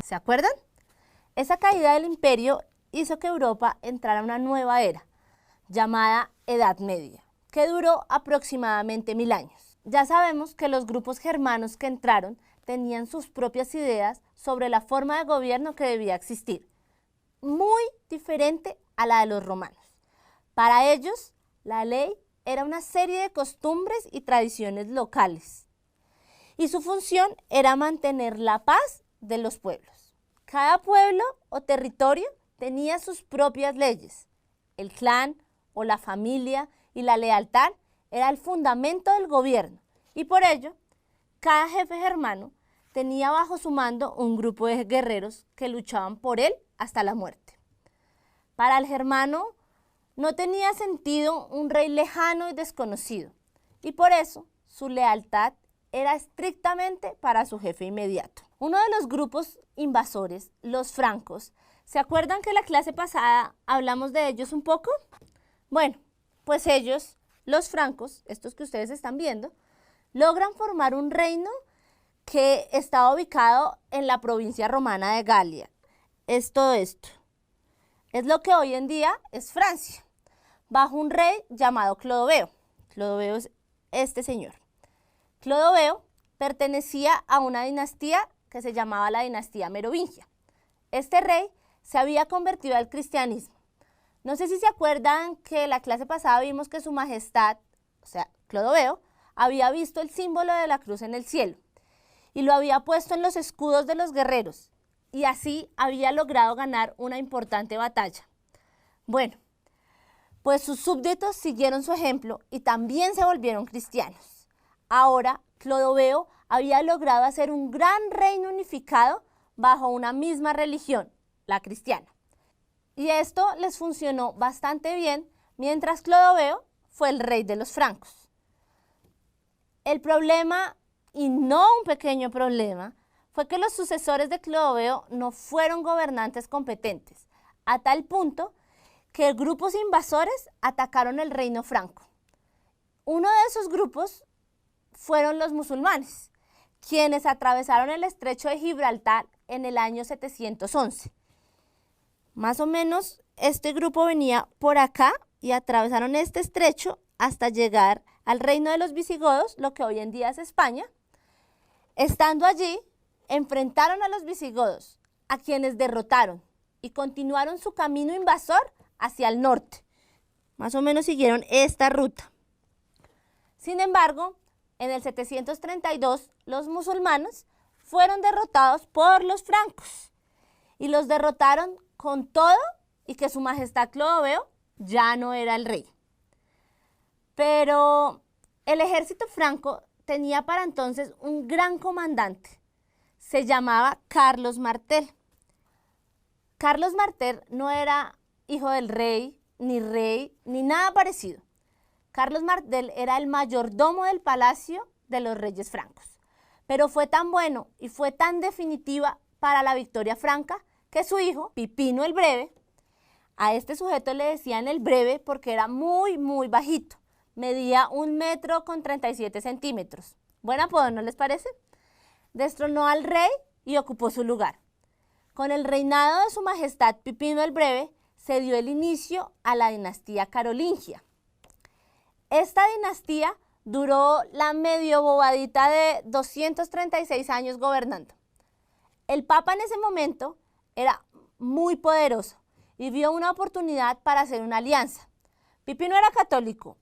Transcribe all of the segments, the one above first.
¿Se acuerdan? Esa caída del imperio hizo que Europa entrara a una nueva era, llamada Edad Media, que duró aproximadamente 1000 años. Ya sabemos que los grupos germanos que entraron tenían sus propias ideas sobre la forma de gobierno que debía existir, muy diferente a la de los romanos. Para ellos, la ley era una serie de costumbres y tradiciones locales, y su función era mantener la paz de los pueblos. Cada pueblo o territorio tenía sus propias leyes. El clan o la familia y la lealtad era el fundamento del gobierno, y por ello, cada jefe germano tenía bajo su mando un grupo de guerreros que luchaban por él hasta la muerte. Para el germano no tenía sentido un rey lejano y desconocido, y por eso su lealtad era estrictamente para su jefe inmediato. Uno de los grupos invasores, los francos, ¿se acuerdan que la clase pasada hablamos de ellos un poco? Bueno, pues ellos, los francos, estos que ustedes están viendo, logran formar un reino que estaba ubicado en la provincia romana de Galia. Es todo esto. Es lo que hoy en día es Francia, bajo un rey llamado Clodoveo. Clodoveo es este señor. Clodoveo pertenecía a una dinastía que se llamaba la dinastía merovingia. Este rey se había convertido al cristianismo. No sé si se acuerdan que la clase pasada vimos que su majestad, o sea, Clodoveo, había visto el símbolo de la cruz en el cielo y lo había puesto en los escudos de los guerreros, y así había logrado ganar una importante batalla. Bueno, pues sus súbditos siguieron su ejemplo y también se volvieron cristianos. Ahora, Clodoveo había logrado hacer un gran reino unificado bajo una misma religión, la cristiana. Y esto les funcionó bastante bien mientras Clodoveo fue el rey de los francos. El problema, y no un pequeño problema, fue que los sucesores de Clodoveo no fueron gobernantes competentes, a tal punto que grupos invasores atacaron el reino franco. Uno de esos grupos fueron los musulmanes, quienes atravesaron el estrecho de Gibraltar en el año 711. Más o menos este grupo venía por acá y atravesaron este estrecho hasta llegar al reino de los visigodos, lo que hoy en día es España. Estando allí, enfrentaron a los visigodos, a quienes derrotaron, y continuaron su camino invasor hacia el norte. Más o menos siguieron esta ruta. Sin embargo, en el 732, los musulmanes fueron derrotados por los francos, y los derrotaron con todo y que su majestad Clodoveo ya no era el rey. Pero el ejército franco tenía para entonces un gran comandante. Se llamaba Carlos Martel. Carlos Martel no era hijo del rey, ni nada parecido. Carlos Martel era el mayordomo del palacio de los reyes francos. Pero fue tan bueno y fue tan definitiva para la victoria franca que su hijo, Pipino el Breve, a este sujeto le decían el Breve porque era muy, muy bajito. Medía 1,37 m. Buen apodo, ¿no les parece? Destronó al rey y ocupó su lugar. Con el reinado de su majestad Pipino el Breve se dio el inicio a la dinastía carolingia. Esta dinastía duró la medio bobadita de 236 años gobernando. El papa en ese momento era muy poderoso y vio una oportunidad para hacer una alianza. Pipino era católico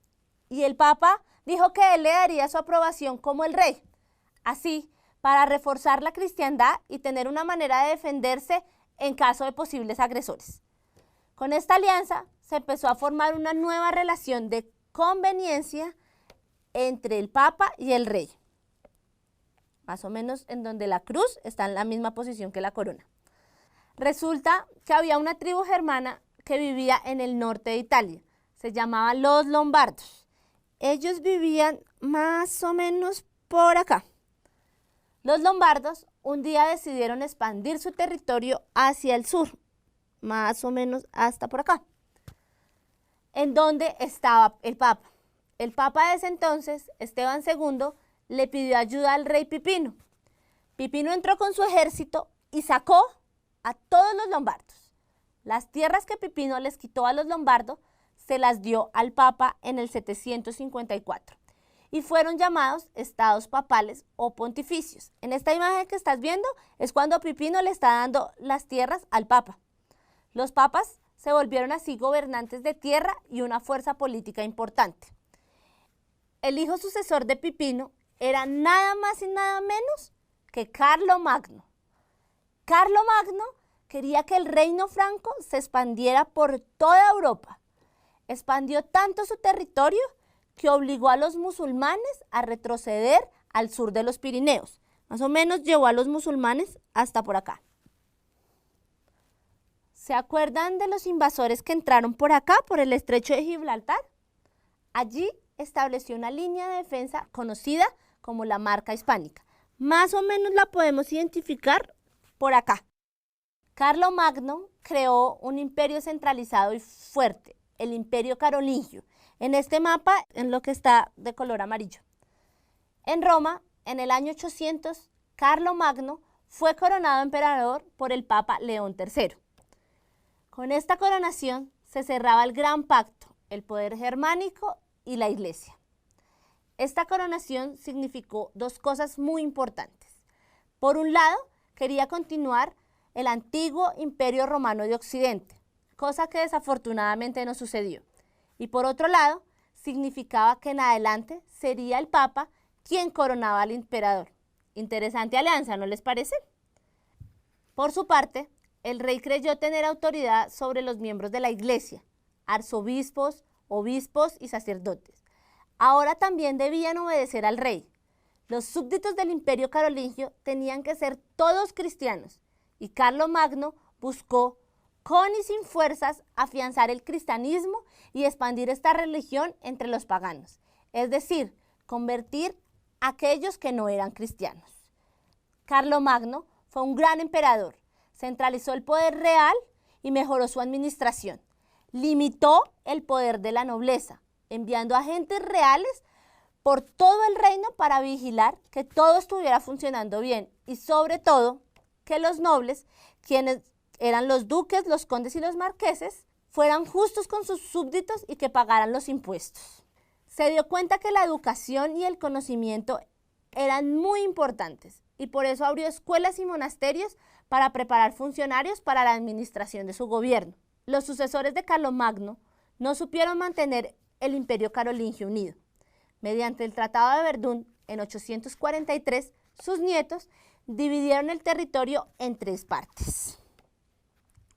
y el papa dijo que él le daría su aprobación como el rey. Así, para reforzar la cristiandad y tener una manera de defenderse en caso de posibles agresores. Con esta alianza se empezó a formar una nueva relación de conveniencia entre el papa y el rey. Más o menos en donde la cruz está en la misma posición que la corona. Resulta que había una tribu germana que vivía en el norte de Italia. Se llamaban los lombardos. Ellos vivían más o menos por acá. Los lombardos un día decidieron expandir su territorio hacia el sur, más o menos hasta por acá, en donde estaba el papa. El papa de ese entonces, Esteban II, le pidió ayuda al rey Pipino. Pipino entró con su ejército y sacó a todos los lombardos. Las tierras que Pipino les quitó a los lombardos se las dio al Papa en el 754 y fueron llamados estados papales o pontificios. En esta imagen que estás viendo es cuando Pipino le está dando las tierras al Papa. Los papas se volvieron así gobernantes de tierra y una fuerza política importante. El hijo sucesor de Pipino era nada más y nada menos que Carlomagno. Carlomagno quería que el reino franco se expandiera por toda Europa. Expandió tanto su territorio que obligó a los musulmanes a retroceder al sur de los Pirineos. Más o menos llevó a los musulmanes hasta por acá. ¿Se acuerdan de los invasores que entraron por acá, por el estrecho de Gibraltar? Allí estableció una línea de defensa conocida como la Marca Hispánica. Más o menos la podemos identificar por acá. Carlomagno creó un imperio centralizado y fuerte, el Imperio Carolingio, en este mapa en lo que está de color amarillo. En Roma, en el año 800, Carlomagno fue coronado emperador por el Papa León III. Con esta coronación se cerraba el gran pacto, el poder germánico y la Iglesia. Esta coronación significó dos cosas muy importantes. Por un lado, quería continuar el antiguo Imperio Romano de Occidente, cosa que desafortunadamente no sucedió. Y por otro lado, significaba que en adelante sería el Papa quien coronaba al emperador. Interesante alianza, ¿no les parece? Por su parte, el rey creyó tener autoridad sobre los miembros de la Iglesia, arzobispos, obispos y sacerdotes. Ahora también debían obedecer al rey. Los súbditos del Imperio Carolingio tenían que ser todos cristianos, y Carlomagno buscó con y sin fuerzas afianzar el cristianismo y expandir esta religión entre los paganos, es decir, convertir a aquellos que no eran cristianos. Carlomagno fue un gran emperador, centralizó el poder real y mejoró su administración. Limitó el poder de la nobleza, enviando agentes reales por todo el reino para vigilar que todo estuviera funcionando bien y sobre todo que los nobles, quienes eran los duques, los condes y los marqueses, fueran justos con sus súbditos y que pagaran los impuestos. Se dio cuenta que la educación y el conocimiento eran muy importantes y por eso abrió escuelas y monasterios para preparar funcionarios para la administración de su gobierno. Los sucesores de Carlomagno no supieron mantener el Imperio Carolingio unido. Mediante el Tratado de Verdún, en 843, sus nietos dividieron el territorio en tres partes.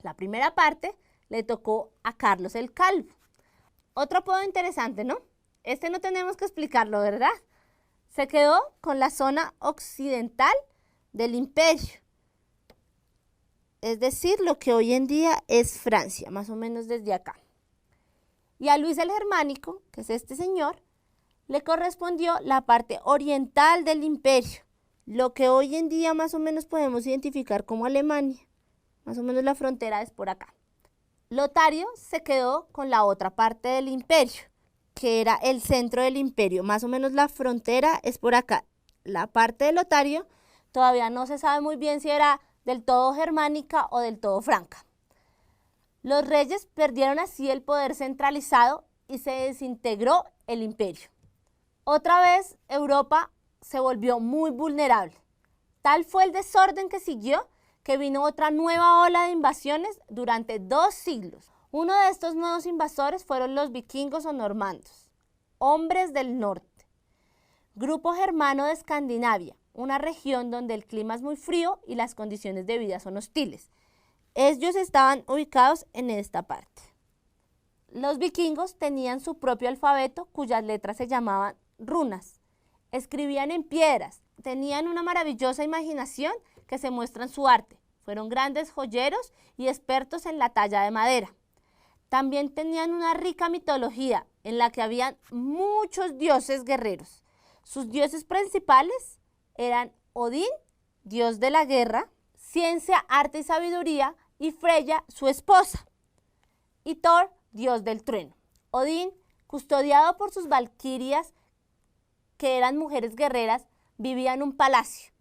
La primera parte le tocó a Carlos el Calvo. Otro apodo interesante, ¿no? Este no tenemos que explicarlo, ¿verdad? Se quedó con la zona occidental del imperio, es decir, lo que hoy en día es Francia, más o menos desde acá. Y a Luis el Germánico, que es este señor, le correspondió la parte oriental del imperio, lo que hoy en día más o menos podemos identificar como Alemania. Más o menos la frontera es por acá. Lotario se quedó con la otra parte del imperio, que era el centro del imperio. Más o menos la frontera es por acá. La parte de Lotario todavía no se sabe muy bien si era del todo germánica o del todo franca. Los reyes perdieron así el poder centralizado y se desintegró el imperio. Otra vez Europa se volvió muy vulnerable. Tal fue el desorden que siguió que vino otra nueva ola de invasiones durante 2 siglos. Uno de estos nuevos invasores fueron los vikingos o normandos, hombres del norte, grupo germano de Escandinavia, una región donde el clima es muy frío y las condiciones de vida son hostiles. Ellos estaban ubicados en esta parte. Los vikingos tenían su propio alfabeto cuyas letras se llamaban runas. Escribían en piedras, tenían una maravillosa imaginación que se muestra en su arte. Fueron grandes joyeros y expertos en la talla de madera. También tenían una rica mitología en la que habían muchos dioses guerreros. Sus dioses principales eran Odín, dios de la guerra, ciencia, arte y sabiduría, y Freya, su esposa, y Thor, dios del trueno. Odín, custodiado por sus valquirias, que eran mujeres guerreras, vivía en un palacio.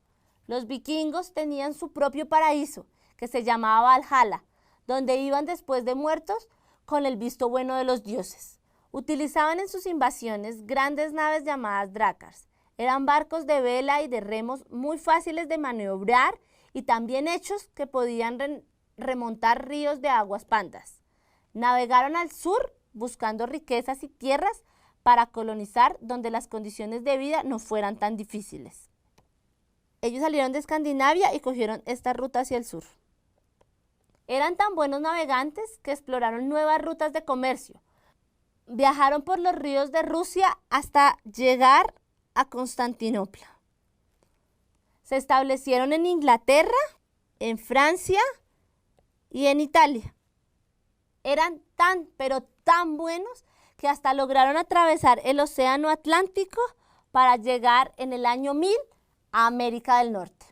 Los vikingos tenían su propio paraíso, que se llamaba Valhalla, donde iban después de muertos con el visto bueno de los dioses. Utilizaban en sus invasiones grandes naves llamadas drácars. Eran barcos de vela y de remos muy fáciles de maniobrar y también hechos que podían remontar ríos de aguas pandas. Navegaron al sur buscando riquezas y tierras para colonizar donde las condiciones de vida no fueran tan difíciles. Ellos salieron de Escandinavia y cogieron esta ruta hacia el sur. Eran tan buenos navegantes que exploraron nuevas rutas de comercio. Viajaron por los ríos de Rusia hasta llegar a Constantinopla. Se establecieron en Inglaterra, en Francia y en Italia. Eran tan, pero tan buenos que hasta lograron atravesar el Océano Atlántico para llegar en el año 1000 a América del Norte.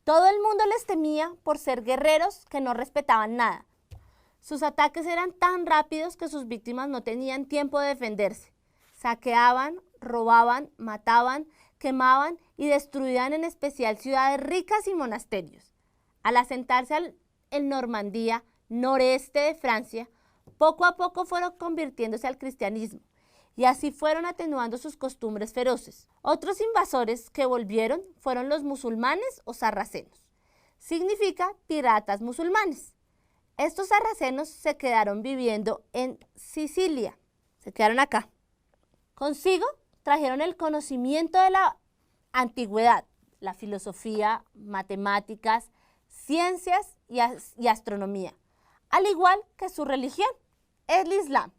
Todo el mundo les temía por ser guerreros que no respetaban nada. Sus ataques eran tan rápidos que sus víctimas no tenían tiempo de defenderse. Saqueaban, robaban, mataban, quemaban y destruían en especial ciudades ricas y monasterios. Al asentarse en Normandía, noreste de Francia, poco a poco fueron convirtiéndose al cristianismo y así fueron atenuando sus costumbres feroces. Otros invasores que volvieron fueron los musulmanes o sarracenos. Significa piratas musulmanes. Estos sarracenos se quedaron viviendo en Sicilia, se quedaron acá. Consigo trajeron el conocimiento de la antigüedad, la filosofía, matemáticas, ciencias y astronomía, al igual que su religión, el Islam.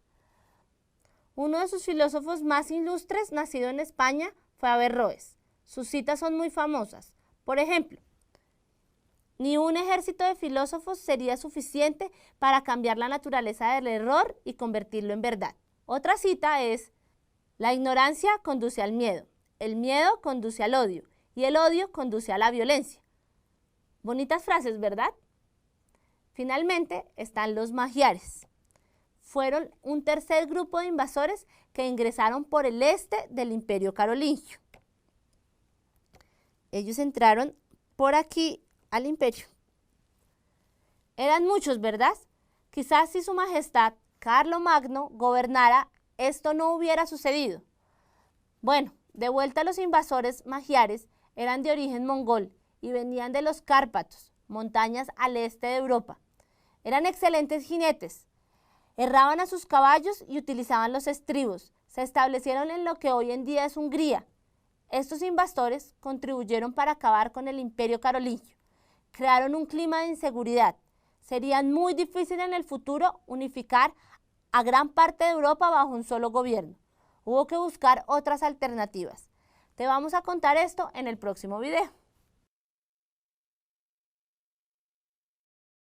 Uno de sus filósofos más ilustres, nacido en España, fue Averroes. Sus citas son muy famosas. Por ejemplo, ni un ejército de filósofos sería suficiente para cambiar la naturaleza del error y convertirlo en verdad. Otra cita es: la ignorancia conduce al miedo, el miedo conduce al odio y el odio conduce a la violencia. Bonitas frases, ¿verdad? Finalmente están los magiares. Fueron un tercer grupo de invasores que ingresaron por el este del Imperio Carolingio. Ellos entraron por aquí al imperio. Eran muchos, ¿verdad? Quizás si su majestad Carlomagno gobernara, esto no hubiera sucedido. Bueno, de vuelta los invasores magiares eran de origen mongol y venían de los Cárpatos, montañas al este de Europa. Eran excelentes jinetes. Herraban a sus caballos y utilizaban los estribos. Se establecieron en lo que hoy en día es Hungría. Estos invasores contribuyeron para acabar con el Imperio Carolingio. Crearon un clima de inseguridad. Sería muy difícil en el futuro unificar a gran parte de Europa bajo un solo gobierno. Hubo que buscar otras alternativas. Te vamos a contar esto en el próximo video.